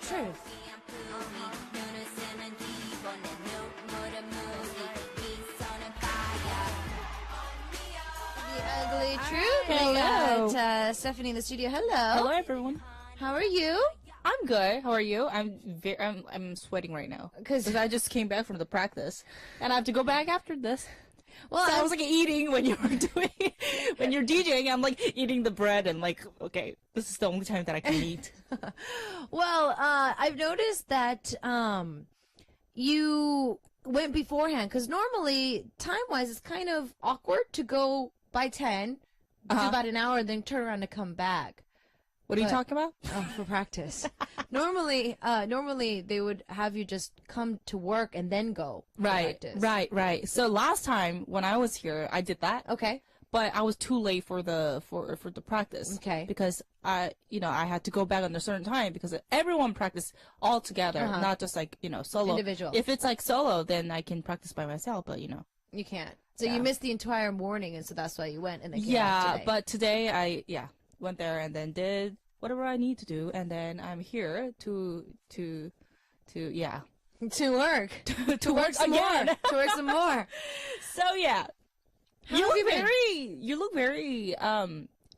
truth. The ugly truth. Hello. We got Stephanie in the studio. Hello. Hello, everyone. How are you? I'm good. How are you? I'm sweating right now because I just came back from the practice, and I have to go back after this. Well, so I was like eating when you were doing when you're DJing. I'm like eating the bread and like, okay, this is the only time that I can eat. Well, I've noticed that you went beforehand because normally time-wise it's kind of awkward to go by 10, do about an hour, and then turn around and come back. What are you talking about? Oh, for practice. normally they would have you just come to work and then go for practice. Right. So last time when I was here, I did that. Okay. But I was too late for the practice. Okay. Because I had to go back on a certain time because everyone practiced all together, not just like, solo. Individual. If it's like solo, then I can practice by myself, but You can't. So you missed the entire morning, and so that's why you went and then came back Yeah, today. but today I went there and then did whatever I need to do, and then I'm here to to work. to work some again. more. To work some more. So yeah. How have you been? You look very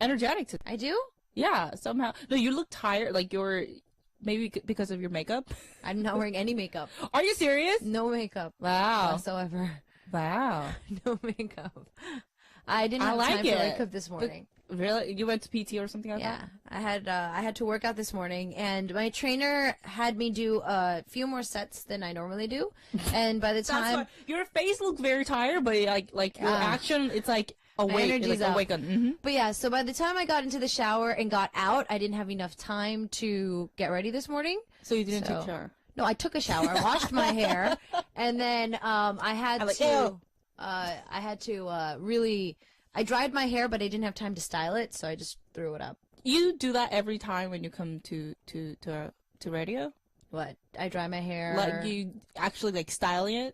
energetic today. I do? Yeah, somehow. No, you look tired, like you're maybe because of your makeup. I'm not wearing any makeup. Are you serious? No makeup. Wow. Whatsoever. Wow. No makeup. I didn't have time for makeup this morning. Really? You went to PT or something like that? Yeah. I had to work out this morning, and my trainer had me do a few more sets than I normally do. And by the time your face looked very tired, but like your action, it's like awake, energy's up. awakened. But yeah, so by the time I got into the shower and got out, I didn't have enough time to get ready this morning. So you didn't take a shower? No, I took a shower, washed my hair, and then I had to really. I dried my hair, but I didn't have time to style it, so I just threw it up. You do that every time when you come to radio? What? I dry my hair. Like you actually like styling?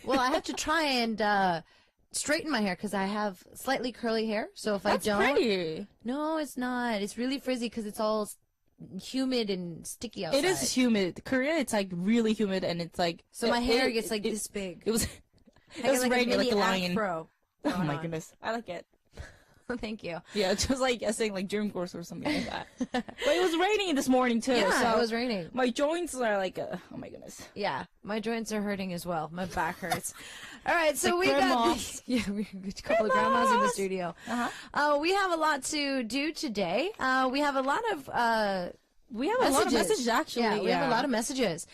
Well, I have to try and straighten my hair because I have slightly curly hair. So if That's I don't, pretty. No, it's not. It's really frizzy because it's all humid and sticky outside. It is humid. Korea, it's like really humid, and it's like so my hair gets like this big. It was. It was raining like a lion. Afro. Oh my goodness, I like it. Thank you. Yeah, it's just like saying like gym course or something like that. But it was raining this morning too. Yeah, so it was raining. My joints are like, oh my goodness. Yeah, my joints are hurting as well. My back hurts. All right, so we grandmas. got we got a couple of grandmas in the studio. We have a lot to do today. We have a lot of messages actually. Yeah, we have a lot of messages.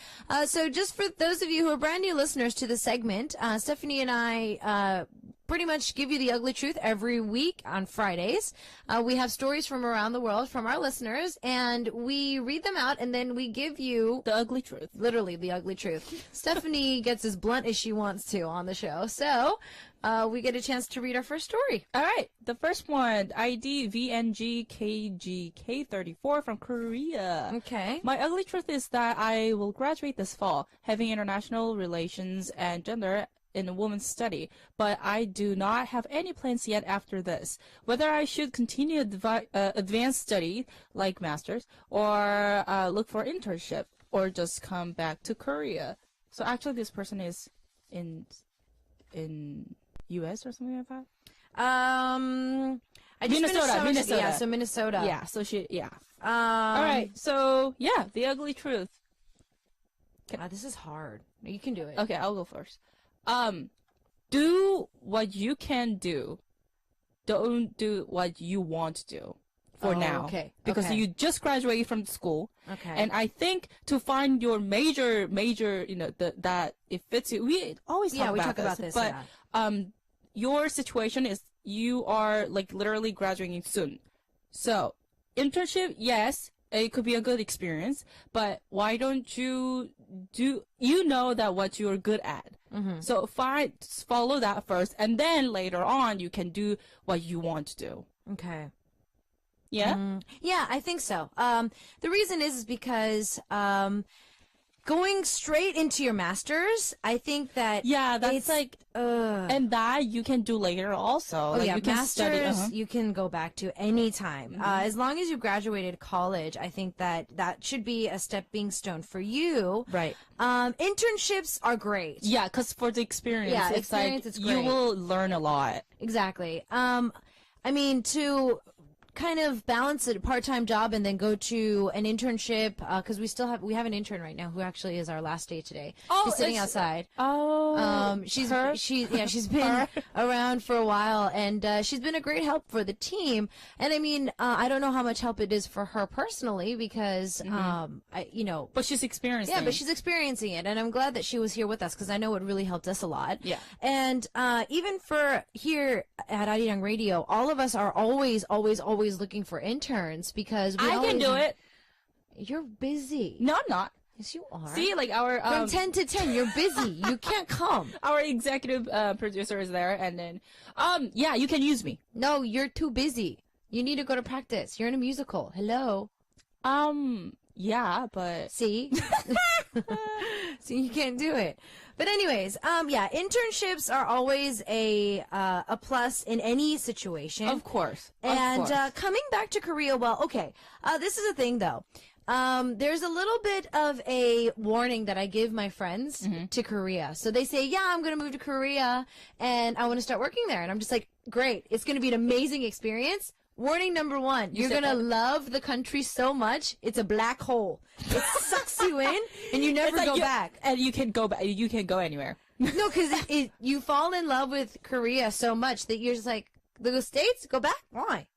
So just for those of you who are brand new listeners to the segment, Stephanie and I pretty much give you the ugly truth every week on Fridays. We have stories from around the world from our listeners, and we read them out, and then we give you the ugly truth. Literally the ugly truth. Stephanie gets as blunt as she wants to on the show. So we get a chance to read our first story. All right. The first one, ID VNGKGK34 from Korea. Okay. My ugly truth is that I will graduate this fall, having international relations and gender in a woman's study, but I do not have any plans yet after this. Whether I should continue advanced study, like master's, or look for internship, or just come back to Korea. So actually this person is in US or something like that? Minnesota. Yeah, so Minnesota. Yeah, so all right, so yeah, the ugly truth. This is hard. You can do it. Okay, I'll go first. Do what you can do. Don't do what you want to do for now. Okay. Because you just graduated from school. Okay. And I think to find your major, that it fits you. We always talk about this. But your situation is you are like literally graduating soon. So internship, yes, it could be a good experience, but why don't you know that what you're good at? So follow that first, and then later on you can do what you want to do. Okay. Yeah? Yeah, I think so. The reason is because going straight into your master's, I think that that's like and that you can do later also. Oh, you can master's you can go back to any time. As long as you graduated college, I think that should be a stepping stone for you. Right. Internships are great. Yeah, because for the experience, it's great. You will learn a lot. Exactly. I mean, to kind of balance a part-time job and then go to an internship, because we have an intern right now who actually is our last day today. She's sitting outside. She's been around for a while, and she's been a great help for the team. And I mean, I don't know how much help it is for her personally, because but she's experiencing but she's experiencing it, and I'm glad that she was here with us, because I know it really helped us a lot. Yeah. And even for here at Arirang Radio, all of us are always looking for interns, because I can do it. You're busy. No, I'm not. Yes, you are. See, like our from 10 to 10, you're busy. You can't come. Our executive producer is there, and then yeah, you can use me. No, you're too busy. You need to go to practice. You're in a musical. Hello. Yeah, but see, see, you can't do it. But anyways, internships are always a plus in any situation. Of course. And coming back to Korea, well, okay, this is a thing though. There's a little bit of a warning that I give my friends to Korea. So they say, yeah, I'm going to move to Korea and I want to start working there. And I'm just like, great. It's going to be an amazing experience. Warning number one, you're going to love the country so much. It's a black hole. It sucks you in and you never go back. And you can go back. You can't go anywhere. No, because you fall in love with Korea so much that you're just like, the States, go back? Why?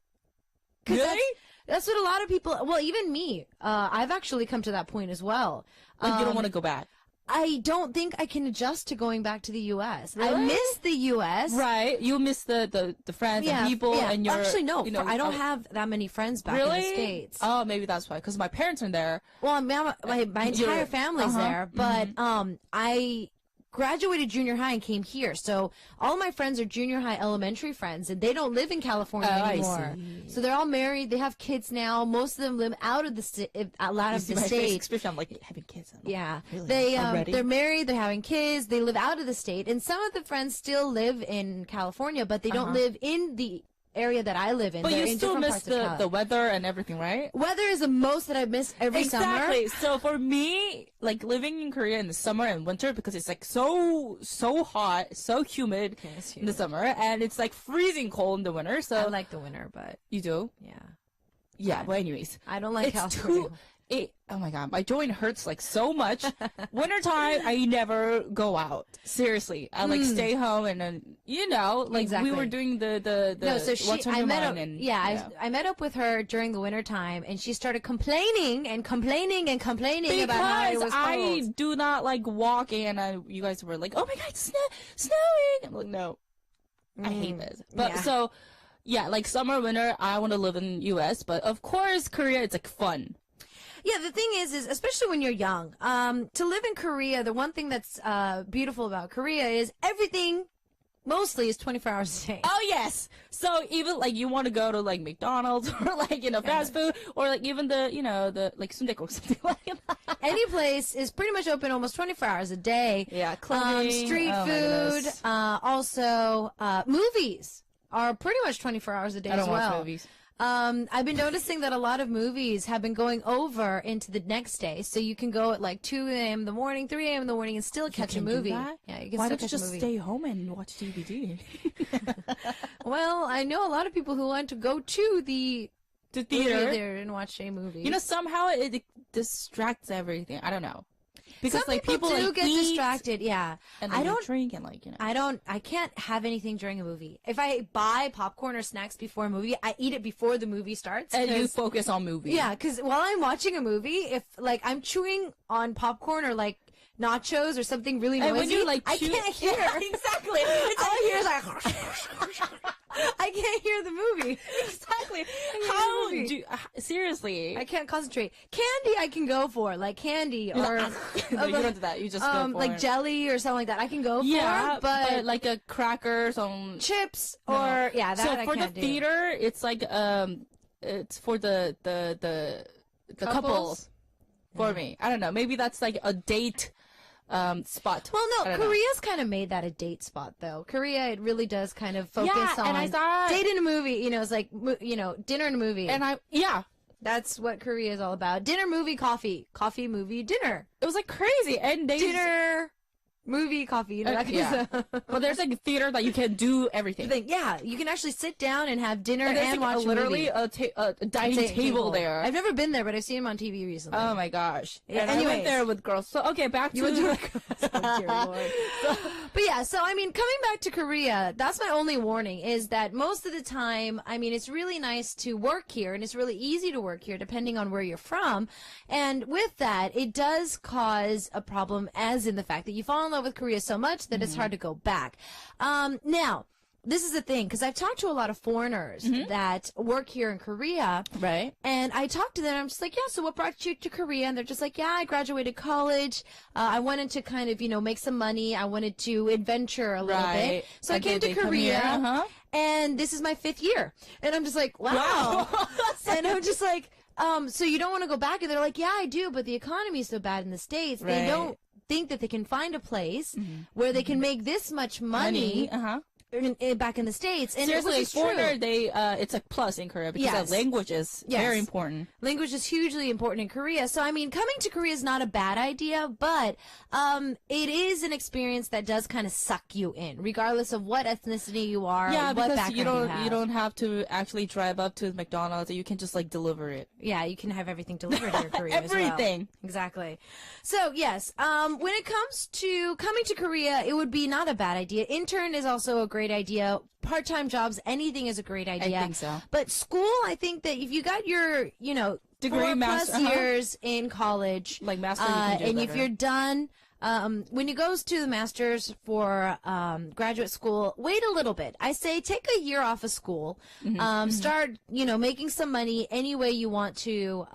Really? That's what a lot of people, well, even me, I've actually come to that point as well. Like you don't want to go back? I don't think I can adjust to going back to the U.S. Really? I miss the U.S. Right. You miss the friends and people and your... Actually, no. I don't have that many friends back in the States. Oh, maybe that's why. Because my parents are there. Well, my entire family's there. But I graduated junior high and came here. So all my friends are junior high, elementary friends, and they don't live in California anymore. So they're all married. They have kids now. Most of them live out of the state. Especially I'm like having kids. Yeah, really? They're married. They're having kids. They live out of the state, and some of the friends still live in California, but they don't live in the area that I live in. But They're you still miss the weather and everything, right? Weather is the most that I miss every summer. Exactly. So for me, like living in Korea in the summer and winter, because it's like so hot, so humid in the summer, and it's like freezing cold in the winter. So I like the winter, but you do? Yeah. Yeah. But anyways, I don't like California. Oh my god, my joint hurts like so much. Wintertime, I never go out. Seriously, I like stay home and then we were doing the no. So I met up. I met up with her during the wintertime, and she started complaining about how it was cold. I do not like walking, and you guys were like, "Oh my god, it's snowing!" I'm like, no, I hate this. But so like summer, winter, I want to live in U.S., but of course, Korea, it's like fun. Yeah, the thing is especially when you're young, to live in Korea, the one thing that's beautiful about Korea is everything mostly is 24 hours a day. Oh, yes. So even like you want to go to like McDonald's or like, fast food or like even the like sundae or something like that. Any place is pretty much open almost 24 hours a day. Yeah, clothing. Street food, also movies are pretty much 24 hours a day as well. I don't watch movies. I've been noticing that a lot of movies have been going over into the next day, so you can go at like 2 a.m. in the morning, 3 a.m. in the morning, and still catch a movie. Yeah, you can Why still don't you just stay home and watch DVD? Well, I know a lot of people who want to go to the theater and watch a movie. Somehow it distracts everything. I don't know. Because some people do get distracted, yeah. And I don't drink and I can't have anything during a movie. If I buy popcorn or snacks before a movie, I eat it before the movie starts. And you focus on movie. Yeah, because while I'm watching a movie, if like I'm chewing on popcorn or like nachos or something really noisy, and when you, like, I can't hear. Yeah, exactly. All I hear is like I can't hear the movie. Exactly. How do you, seriously? I can't concentrate. Candy I can go for, like candy or no, you don't do that. You just go for like jelly or something like that. I can go for, but like a cracker, some chips or that so I for can't the theater, it's like it's for the couples. for me. I don't know. Maybe that's like a date spot. Well, no, Korea's kind of made that a date spot, though. Korea, it really does kind of focus on and I thought, date in a movie. You know, it's like, you know, dinner and a movie. And that's what Korea is all about. Dinner, movie, coffee. Coffee, movie, dinner. It was like crazy. And they dinner, movie, coffee. You know, that kind of stuff. But there's like a theater that you can do everything. Yeah, you can actually sit down and have dinner and like watch literally a dining table there. I've never been there, but I've seen them on TV recently. Oh my gosh. Yeah, and I went there with girls. So okay, back to But yeah, so I mean, coming back to Korea, that's my only warning, is that most of the time, I mean, it's really nice to work here and it's really easy to work here depending on where you're from. And with that, it does cause a problem, as in the fact that you fall in love with Korea so much that it's hard to go back. Now, this is the thing, because I've talked to a lot of foreigners that work here in Korea. Right. And I talked to them, and I'm just like, yeah, so what brought you to Korea? And they're just like, yeah, I graduated college. I wanted to kind of, you know, make some money. I wanted to adventure a little bit. So I came to Korea, and this is my 5th year. And I'm just like, wow. And I'm just like, so you don't want to go back? And they're like, yeah, I do, but the economy is so bad in the States. Right. They don't think that they can find a place where they can make this much money. Back in the States, and seriously, foreigner, it's a plus in Korea because language is very important. Language is hugely important in Korea. So I mean, coming to Korea is not a bad idea, but it is an experience that does kind of suck you in, regardless of what ethnicity you are. Yeah, what because you have. don't have to actually drive up to McDonald's. You can just like deliver it. Yeah, you can have everything delivered in Korea. Everything. As well. Exactly. So yes, when it comes to coming to Korea, it would be not a bad idea. Intern is also a great idea. Part-time jobs, anything is a great idea. I think so. But school, I think that if you got your, you know, degree, 4+ years in college, like master, you can do and better. if you're done, when you goes to the master's for graduate school, wait a little bit. I say take a year off of school. Start, you know, making some money any way you want to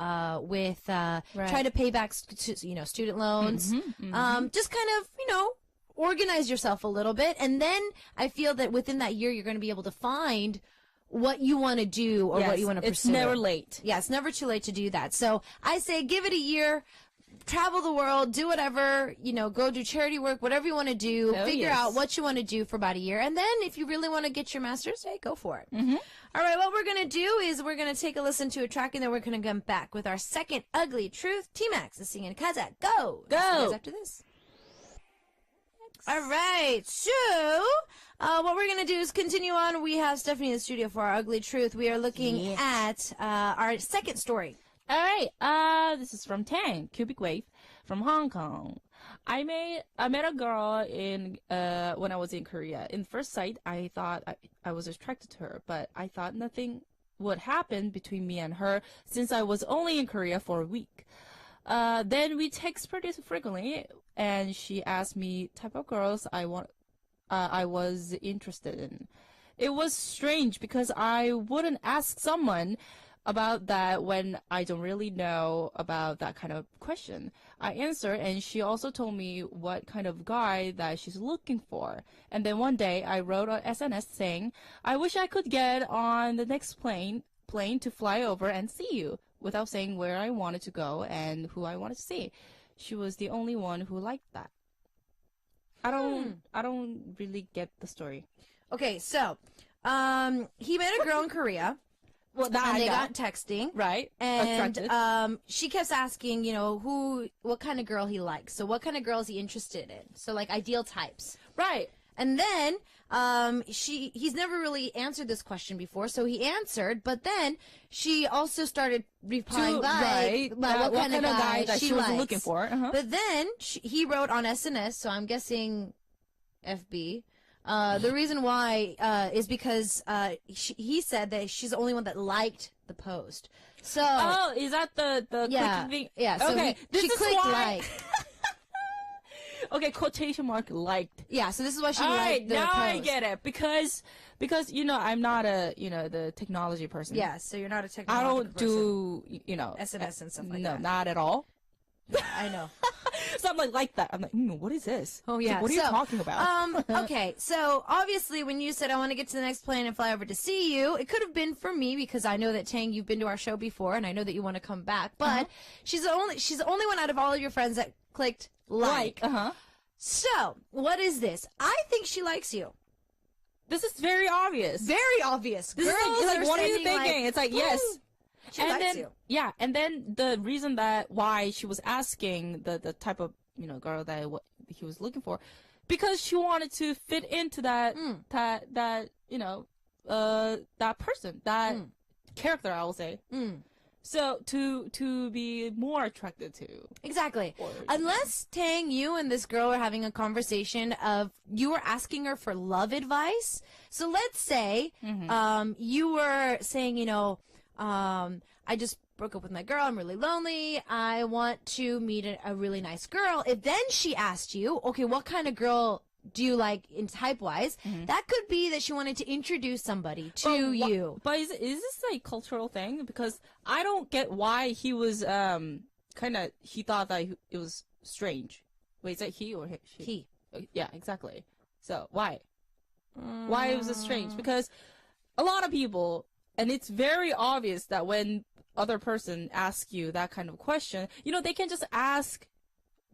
with try to pay back, you know, student loans. Just kind of, you know, organize yourself a little bit, and then I feel that within that year you're going to be able to find what you want to do or what you want to pursue. It's never late. Yeah, it's never too late to do that. So I say give it a year, travel the world, do whatever, you know, go do charity work, whatever you want to do, figure out what you want to do for about a year, and then if you really want to get your master's, hey, go for it. All right, what we're going to do is we're going to take a listen to a track, and then we're going to come back with our second ugly truth. T-Max is singing Kaza. Go! See you guys after this. All right, so what we're going to do is continue on. We have Stephanie in the studio for our ugly truth. We are looking at our second story. All right, this is from Tang, Cubic Wave, from Hong Kong. I met a girl in when I was in Korea. In first sight, I thought I was attracted to her, but I thought nothing would happen between me and her since I was only in Korea for a week. Then we text pretty frequently, and she asked me type of girls I was interested in. It was strange because I wouldn't ask someone about that when I don't really know about that kind of question. I answered, and she also told me what kind of guy that she's looking for. And then one day I wrote on SNS saying, I wish I could get on the next plane to fly over and see you, without saying where I wanted to go and who I wanted to see. She was the only one who liked that. I don't really get the story. Okay, so he met a girl in Korea. Well, that and they got texting, right? And she kept asking, you know, what kind of girl he likes. So what kind of girl is he interested in? So like ideal types, right? And then he's never really answered this question before, so he answered. But then she also started replying back about what kind of guy that she was looking for. But then he wrote on SNS, so I'm guessing FB. The reason why is because he said that she's the only one that liked the post. So is that the clicking thing? Yeah. So okay. She clicked like. Okay, quotation mark liked. Yeah, so this is why she liked the now post. I get it because you know I'm not the technology person. Yeah, so you're not a technology person. I don't do SNS and stuff like no, that. not at all. I know. So I'm like that. I'm like, what is this? Oh, yeah. Like, what are you talking about? Okay, so obviously when you said I want to get to the next plane and fly over to see you, it could have been for me because I know that Tang, you've been to our show before, and I know that you want to come back. But she's the only one out of all of your friends that clicked like. So what is this? I think she likes you. This is very obvious. Very obvious. This is like, what are you thinking? It's like, yes. She likes you. Yeah, and then the reason that why she was asking the type of girl that he was looking for, because she wanted to fit into that that person, that character, I will say. So to be more attracted to. Exactly. Unless Tang, you and this girl are having a conversation of you were asking her for love advice. So let's say you were saying, I just broke up with my girl. I'm really lonely. I want to meet a really nice girl. If then she asked you, okay, what kind of girl do you like in type-wise? That could be that she wanted to introduce somebody to you. But is this a cultural thing? Because I don't get why he was he thought that it was strange. Wait, is that he or she? He. Yeah, exactly. So why? Why was it strange? Because a lot of people, and it's very obvious that when other person asks you that kind of question, they can just ask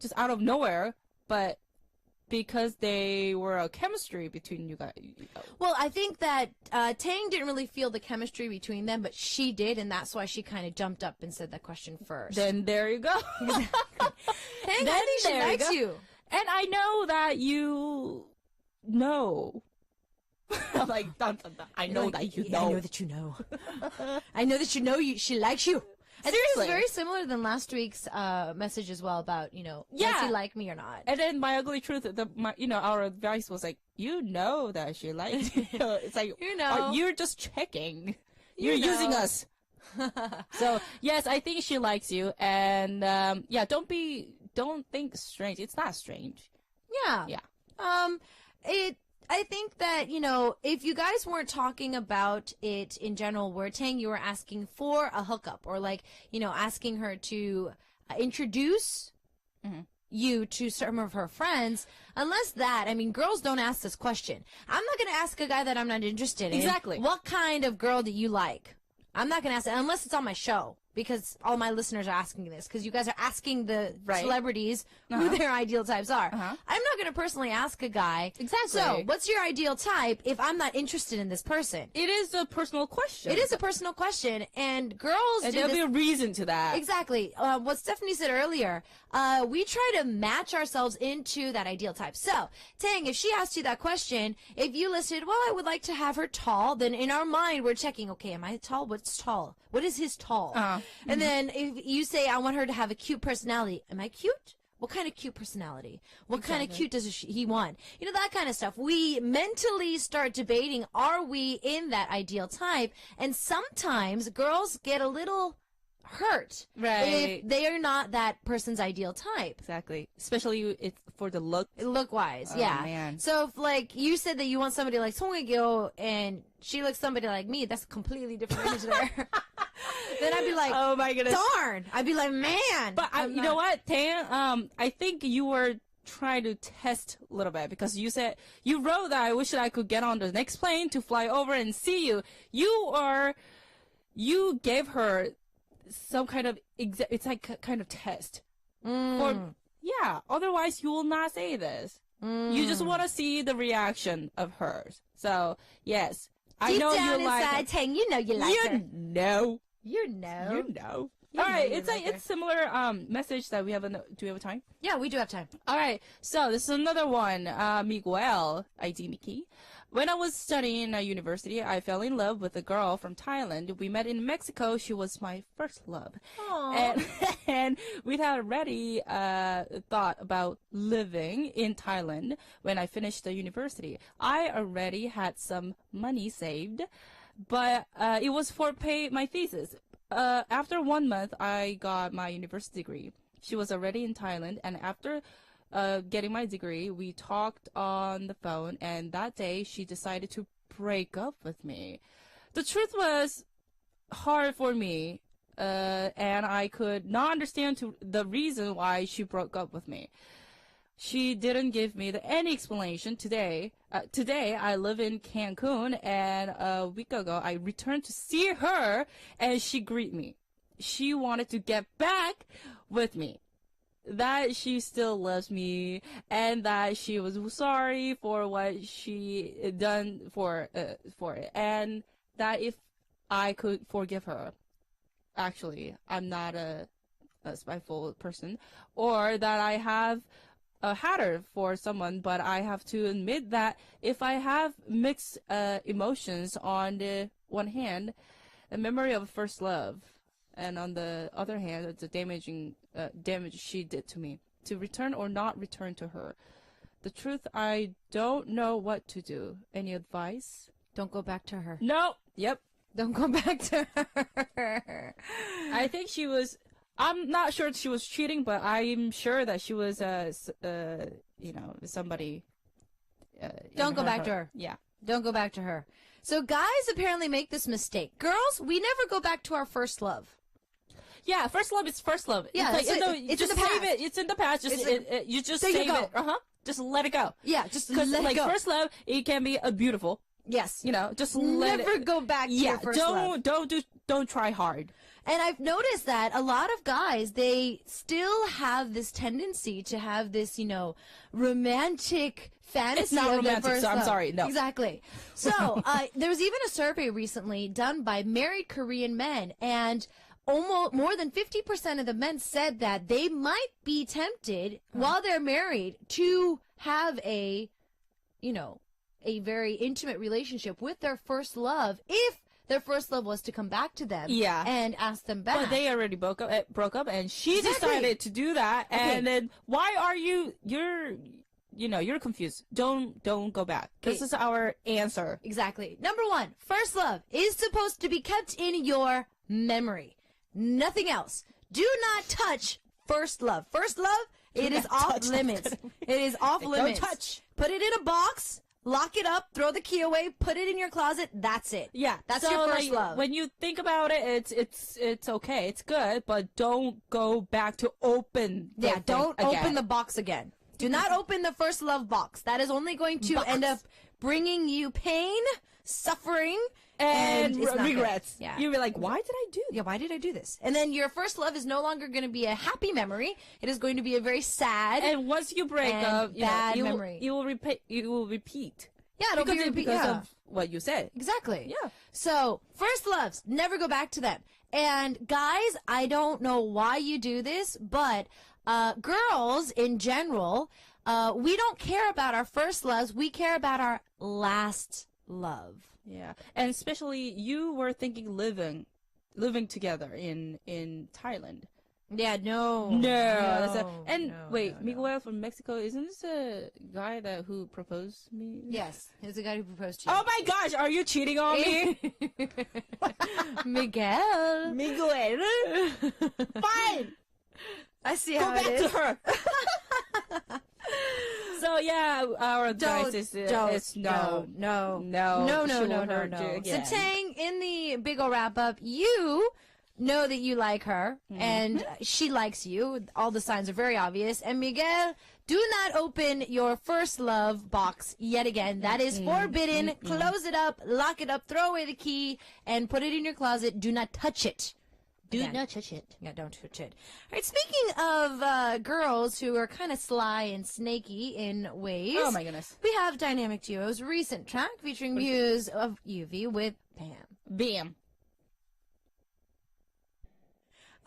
just out of nowhere, but because they were a chemistry between you guys. Well, I think that Tang didn't really feel the chemistry between them, but she did, and that's why she kind of jumped up and said that question first. Then there you go. Tang, I think she likes you. And I know that you know. I'm like, dun, dun, dun. I know that you know. I know that you know. I know that you know she likes you. And this is very similar than last week's message as well about, does he like me or not? And then my ugly truth, our advice was like, that she likes you. It's like, you're just checking. You're using us. So, yes, I think she likes you. And, don't think strange. It's not strange. Yeah. Yeah. I think that, if you guys weren't talking about it in general, where Tang, you were asking for a hookup or asking her to introduce you to some of her friends, unless that, girls don't ask this question. I'm not going to ask a guy that I'm not interested in. Exactly. What kind of girl do you like? I'm not going to ask that unless it's on my show. Because all my listeners are asking this. Because you guys are asking the celebrities who their ideal types are. I'm not going to personally ask a guy. Exactly. So, what's your ideal type if I'm not interested in this person? It is a personal question. It is a personal question. And girls and there'll be a reason to that. Exactly. What Stephanie said earlier, we try to match ourselves into that ideal type. So, Tang, if she asked you that question, if you listed, well, I would like to have her tall, then in our mind, we're checking, okay, am I tall? What's tall? What is his tall? And then if you say, I want her to have a cute personality, am I cute? What kind of cute personality? What kind of cute does he want? That kind of stuff. We mentally start debating, are we in that ideal type? And sometimes girls get a little hurt if they are not that person's ideal type. Exactly. Especially it's for the look-wise, yeah. Man. So if you said that you want somebody like Song Hye-kyo and she looks somebody like me, that's a completely different image there. Then I'd be like, oh my goodness, darn. I'd be like, man. But you know what, Tan? I think you were trying to test a little bit because you wrote that I wish that I could get on the next plane to fly over and see you. You gave her some kind of it's like kind of test. Otherwise you will not say this. You just want to see the reaction of hers. So yes, deep I know down you like inside, Tang, you like her. You know. All right, it's similar message that we have. Do we have time? Yeah, we do have time. All right, so this is another one. Miguel, ID Mickey. When I was studying at university, I fell in love with a girl from Thailand. We met in Mexico. She was my first love. And we had already thought about living in Thailand when I finished the university. I already had some money saved, but it was for pay my thesis. After 1 month, I got my university degree. She was already in Thailand, and after getting my degree, we talked on the phone, and that day she decided to break up with me. The truth was hard for me and I could not understand the reason why she broke up with me. She didn't give me any explanation today. Today, I live in Cancun, and a week ago, I returned to see her, and she greeted me. She wanted to get back with me. That she still loves me, and that she was sorry for what she done for it, and that if I could forgive her. Actually, I'm not a spiteful person, or that I have had her for someone, but I have to admit that if I have mixed emotions on the one hand, a memory of first love, and on the other hand, it's a damage she did to me, to return or not return to her. The truth, I don't know what to do. Any advice? Don't go back to her. No. Yep. Don't go back to her. I think she was. I'm not sure she was cheating, but I'm sure that she was, somebody. Don't go back to her. Yeah. Don't go back to her. So guys apparently make this mistake. Girls, we never go back to our first love. Yeah, first love is first love. Yeah, it's in the past. It's in the past. You just save it. Just let it go. Yeah, just let it go. First love, it can be beautiful. Yes. Just never go back to your first love. Don't try hard. And I've noticed that a lot of guys, they still have this tendency to have this, romantic fantasy. It's not of romantic, their first so I'm love. sorry, no. Exactly. So there was even a survey recently done by married Korean men, and almost more than 50% of the men said that they might be tempted while they're married to have a very intimate relationship with their first love if their first love was to come back to them and ask them back. But they already broke up, and she decided to do that. Okay. And then why are you're confused. Don't go back. Okay. This is our answer. Exactly. Number 1, first love is supposed to be kept in your memory. Nothing else. Do not touch first love. First love, it is off limits. It is off limits. Don't touch. Put it in a box. Lock it up, throw the key away, put it in your closet. That's it. Yeah, that's your first love. When you think about it, it's okay, it's good, but don't go back to open. Don't open the box again. Do not open the first love box. That is only going to end up bringing you pain, suffering, and regrets. Yeah. You'll be like, why did I do this? Yeah, why did I do this? And then your first love is no longer going to be a happy memory. It is going to be a very sad and once you break up, bad memory. You will repeat. Yeah, it'll be because of what you said. Exactly. Yeah. So, first loves, never go back to them. And guys, I don't know why you do this, but girls in general, we don't care about our first loves. We care about our last love. Yeah, and especially you were thinking living together in Thailand. Yeah, no. Miguel from Mexico, isn't this a guy who proposed to me? Yes, he's the guy who proposed to you. Oh my gosh, are you cheating on me? Miguel. Fine. I see how it is. Go back to her. So yeah, our advice is no. So Tang, in the big ol' wrap up, you know that you like her and she likes you. All the signs are very obvious. And Miguel, do not open your first love box yet again. That is forbidden. Close it up, lock it up, throw away the key, and put it in your closet. Do not touch it. Do not touch it. Yeah, don't touch it. All right, speaking of girls who are kind of sly and snaky in ways. Oh, my goodness. We have Dynamic Duo's recent track featuring Muse of UV with Bam.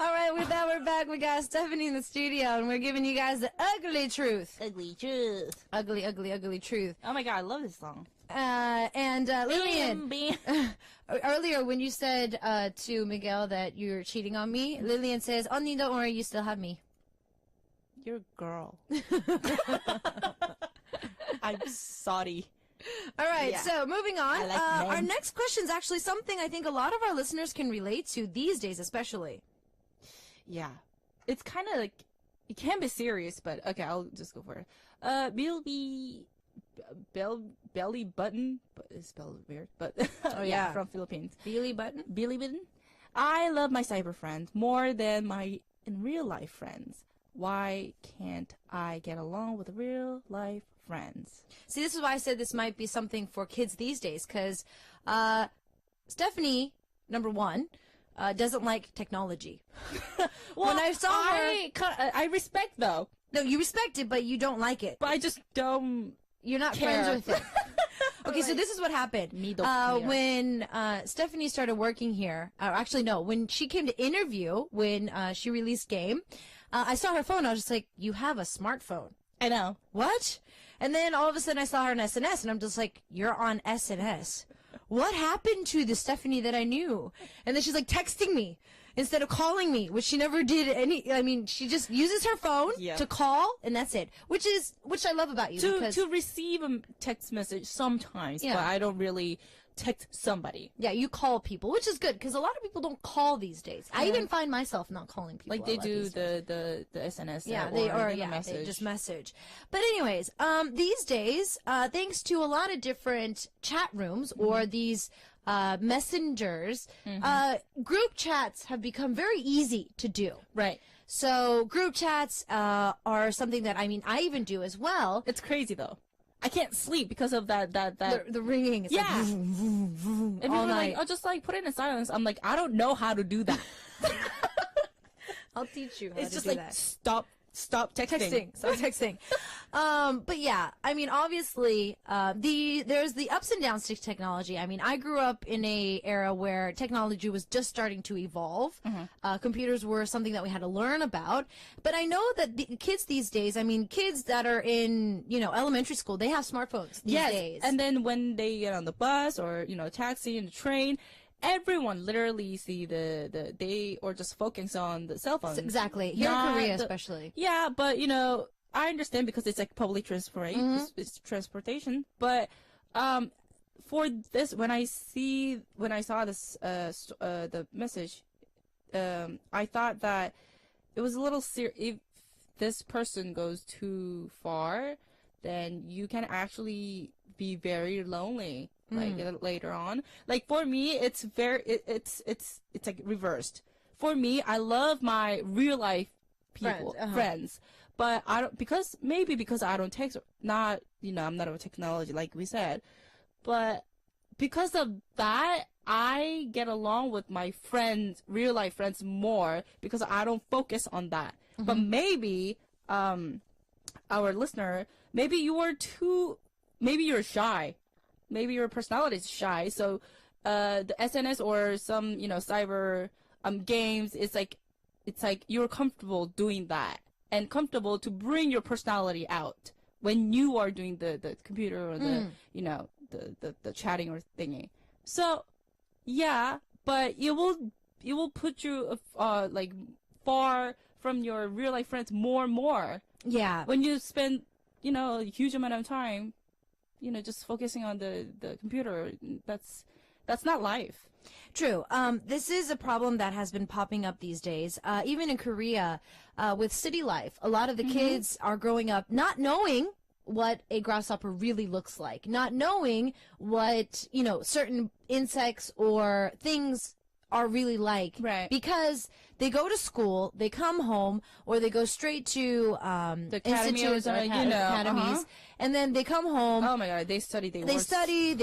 All right, with that, we're back. We got Stephanie in the studio, and we're giving you guys the ugly truth. Ugly truth. Ugly, ugly, ugly truth. Oh, my God, I love this song. Lillian, earlier when you said to Miguel that you're cheating on me, Lillian says, "Onni, don't worry, you still have me." You're a girl. I'm sorry. All right, so moving on. Our next question is actually something I think a lot of our listeners can relate to these days, especially. Yeah. It's kind of like, it can be serious, but okay, I'll just go for it. Belly button, but it's spelled weird, but from Philippines. Belly button? Belly button? I love my cyber friends more than my in real life friends. Why can't I get along with real life friends? See, this is why I said this might be something for kids these days, because Stephanie, number one, doesn't like technology. Well, when I saw her, I respect though. No, you respect it, but you don't like it. But I just don't. You're not care. friends with it. Okay, so this is what happened. When Stephanie started working here, actually no, when she came to interview, when she released Game, I saw her phone. I was just like, you have a smartphone. I know. What? And then all of a sudden I saw her on SNS, and I'm just like, you're on SNS. What happened to the Stephanie that I knew? And then she's like texting me instead of calling me, which she never did she just uses her phone to call, and that's it. Which I love about you. To receive a text message sometimes, but I don't really text somebody. Yeah, you call people, which is good, because a lot of people don't call these days. I even find myself not calling people. Like they do the SNS. Yeah, they just message. But anyways, these days, thanks to a lot of different chat rooms or these messengers, group chats have become very easy to do. Right. So group chats are something that, I even do as well. It's crazy though. I can't sleep because of that. The ringing. It's like vroom, vroom, vroom, and all people are night. like, oh, just like put it in silence. I'm like, I don't know how to do that. I'll teach you how it's to just do like, that. Stop texting. Stop texting. But yeah, obviously, there's the ups and downs to technology. I grew up in a era where technology was just starting to evolve. Computers were something that we had to learn about. But I know that the kids these days, kids that are in, elementary school, they have smartphones these days. And then when they get on the bus or, taxi and the train, everyone literally see they or just focus on the cell phones. Exactly. Here in Korea, especially. Yeah, but I understand because it's like public transportation. It's transportation. But for this, when I saw this the message, I thought that it was a little if this person goes too far, then you can actually be very lonely. Like later on, like for me, it's like reversed. For me, I love my real life people, friends, but I don't because I don't text. Not I'm not about technology like we said, but because of that, I get along with my friends, real life friends more because I don't focus on that. But maybe our listener, maybe you're shy. Maybe your personality is shy, so the SNS or some cyber games, it's like you're comfortable doing that and comfortable to bring your personality out when you are doing the computer or the chatting or thingy. So yeah, but it will put you like far from your real life friends more and more. Yeah, when you spend a huge amount of time just focusing on the computer, that's not life. True. This is a problem that has been popping up these days. Even in Korea, with city life, a lot of the kids are growing up not knowing what a grasshopper really looks like, not knowing what, certain insects or things are really like. Right. Because they go to school, they come home, or they go straight to the institutes or academies, and then they come home. Oh my God, they study, they study,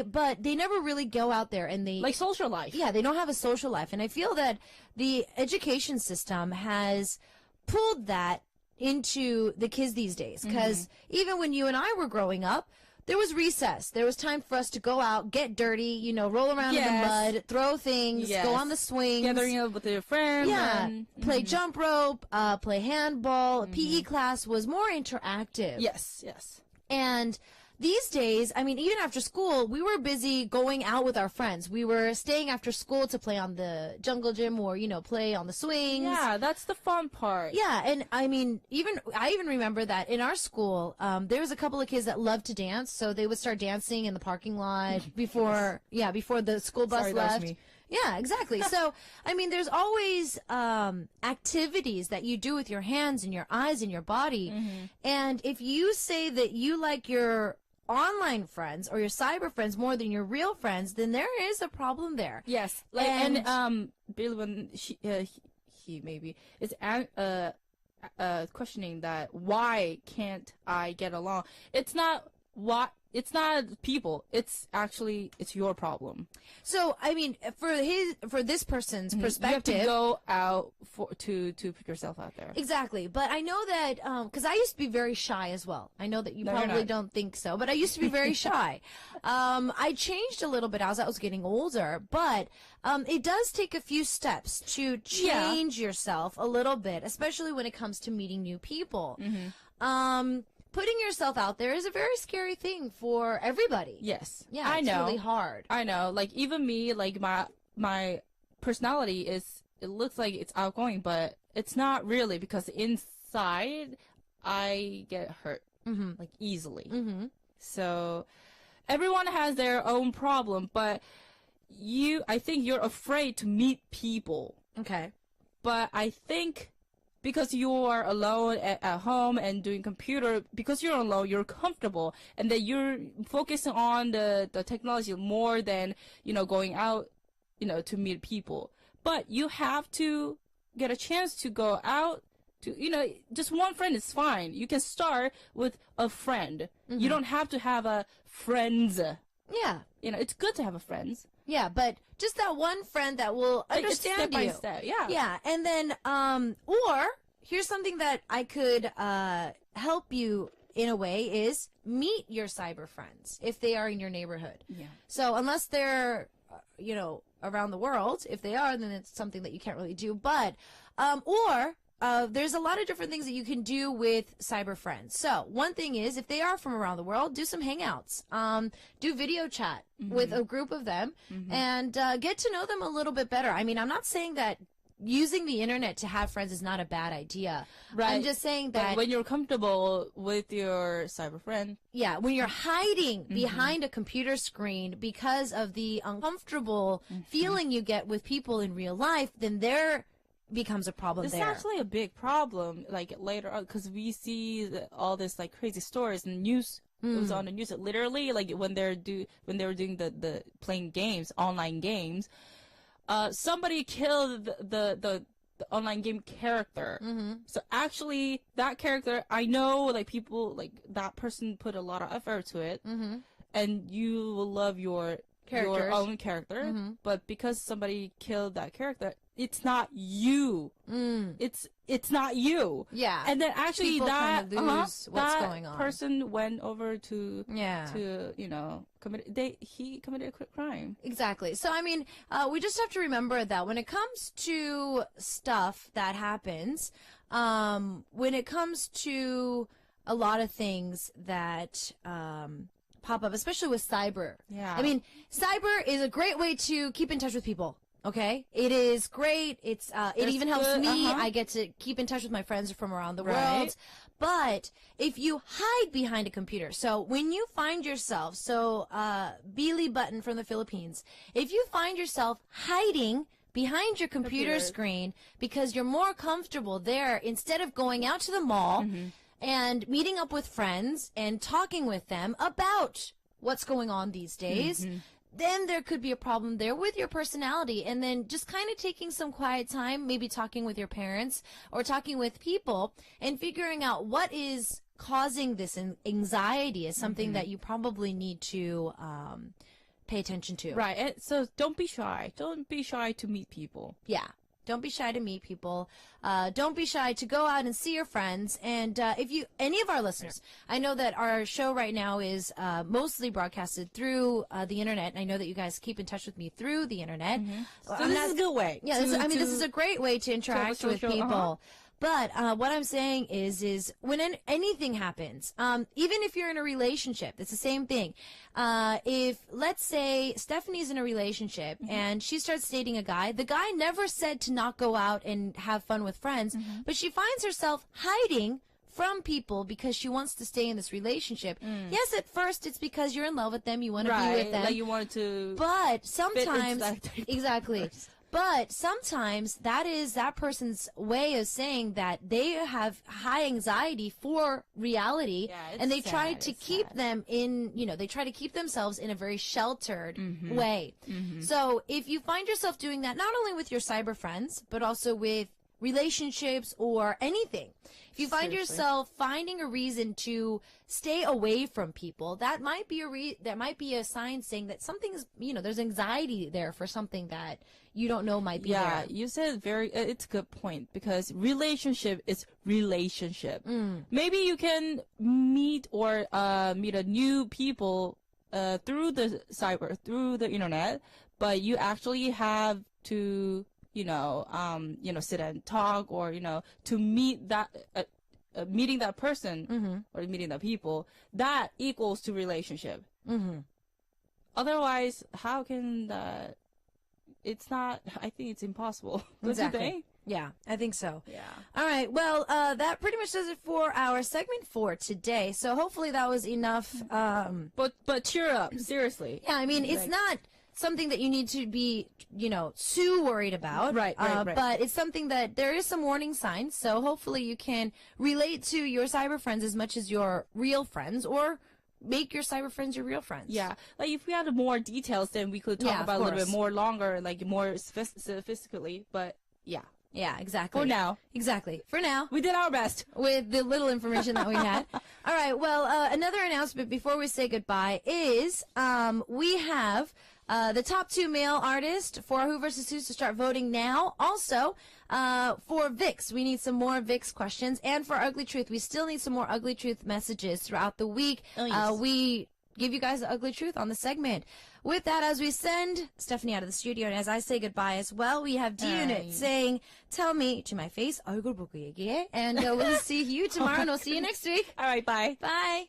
but they never really go out there and they like social life. Yeah, they don't have a social life, and I feel that the education system has pulled that into the kids these days. Because even when you and I were growing up, there was recess. There was time for us to go out, get dirty, roll around in the mud, throw things, go on the swings. Gathering up with your friends. Yeah. Play jump rope, play handball. PE class was more interactive. Yes. And these days, even after school, we were busy going out with our friends. We were staying after school to play on the jungle gym or, play on the swings. Yeah, that's the fun part. Yeah, and I even remember that in our school, there was a couple of kids that loved to dance, so they would start dancing in the parking lot before the school bus left. That was me. Yeah, exactly. So, there's always activities that you do with your hands and your eyes and your body. And if you say that you like your online friends or your cyber friends more than your real friends, then there is a problem there. Yes. Like, and Billy, when he maybe is questioning that, why can't I get along? It's not people. It's your problem. So, I mean, for this person's perspective, you have to go out to put yourself out there. Exactly. But I know that, because I used to be very shy as well. I know that you probably don't think so, but I used to be very shy. I changed a little bit as I was getting older, but it does take a few steps to change yourself a little bit, especially when it comes to meeting new people. Putting yourself out there is a very scary thing for everybody. Yes. Yeah, it's really hard. I know. Like, even me, like, my personality it looks like it's outgoing, but it's not really, because inside I get hurt, like, easily. So everyone has their own problem, but I think you're afraid to meet people. Okay. But I think because you are alone at home and doing computer, because you're alone, you're comfortable, and that you're focusing on the technology more than, going out, to meet people. But you have to get a chance to go out to, just one friend is fine. You can start with a friend. You don't have to have a friends. Yeah. It's good to have a friends. Yeah, but just that one friend that will understand you. Step by step, yeah. Yeah, and then, or here's something that I could help you in a way is meet your cyber friends if they are in your neighborhood. Yeah. So unless they're, around the world, if they are, then it's something that you can't really do. But, there's a lot of different things that you can do with cyber friends. So one thing is, if they are from around the world, do some hangouts, do video chat with a group of them, and get to know them a little bit better. I mean, I'm not saying that using the internet to have friends is not a bad idea. Right. I'm just saying that when you're comfortable with your cyber friend. Yeah, when you're hiding behind a computer screen because of the uncomfortable feeling you get with people in real life, then there becomes a problem there. It's actually a big problem, like, later on, because we see all this, like, crazy stories in the news. It was on the news. Literally, like, when they were doing the playing games, online games, somebody killed the online game character. So actually, that character, I know, like, people, like, that person put a lot of effort to it, and you will love your own character, but because somebody killed that character, it's not you. It's not you. Yeah. And then actually people that kind of lose what's going on. Person went over to he committed a crime. Exactly. So I mean, we just have to remember that when it comes to stuff that happens, when it comes to a lot of things that pop up, especially with cyber. Yeah. I mean, cyber is a great way to keep in touch with people. Okay, it is great. It even helps me. I get to keep in touch with my friends from around the world. But if you hide behind a computer, so when you find yourself, Billy Button from the Philippines, if you find yourself hiding behind your computer screen because you're more comfortable there instead of going out to the mall and meeting up with friends and talking with them about what's going on these days, then there could be a problem there with your personality. And then just kind of taking some quiet time, maybe talking with your parents or talking with people and figuring out what is causing this anxiety is something that you probably need to pay attention to. Right. And so don't be shy. Don't be shy to meet people. Yeah. Don't be shy to meet people. Don't be shy to go out and see your friends. And any of our listeners, I know that our show right now is mostly broadcasted through the internet. And I know that you guys keep in touch with me through the internet. So this is a good way. Yeah, this is a great way to interact with people. But what I'm saying is when anything happens, even if you're in a relationship, it's the same thing. If, let's say, Stephanie's in a relationship and she starts dating a guy, the guy never said to not go out and have fun with friends, but she finds herself hiding from people because she wants to stay in this relationship. Yes, at first it's because you're in love with them, you want to be with them. Like you wanted to. But sometimes, exactly. But sometimes that is that person's way of saying that they have high anxiety for reality, and they try to keep them in, they try to keep themselves in a very sheltered way. So if you find yourself doing that, not only with your cyber friends, but also with relationships or anything, if you find yourself finding a reason to stay away from people, that might be a sign saying that something is, there's anxiety there for something that you don't know might be there. Yeah, you said it's a good point, because relationship is relationship. Maybe you can meet a new people through the internet, but you actually have to sit and talk, or, to meet that, meeting that person or meeting that people, that equals to relationship. Otherwise, how can that, I think it's impossible. Exactly. Don't you think? Yeah, I think so. Yeah. All right. Well, that pretty much does it for our segment for today. So hopefully that was enough. But cheer up. Seriously. Yeah, I mean, it's not something that you need to be, too worried about. Right. But it's something that there is some warning signs. So hopefully you can relate to your cyber friends as much as your real friends, or make your cyber friends your real friends. Yeah. Like, if we had more details, then we could talk about a little bit more longer, like more sophisticatedly. But yeah. Yeah, exactly. For now. Exactly. For now. We did our best with the little information that we had. All right. Well, another announcement before we say goodbye is we have the top 2 male artists for Who vs. Who's to start voting now. Also, for VIX, we need some more VIX questions. And for Ugly Truth, we still need some more Ugly Truth messages throughout the week. Oh, yes. We give you guys the Ugly Truth on the segment. With that, as we send Stephanie out of the studio, and as I say goodbye as well, we have D-Unit saying, tell me to my face, 얼굴 보고 얘기해. And we'll see you tomorrow, and we'll see you next week. All right, bye. Bye.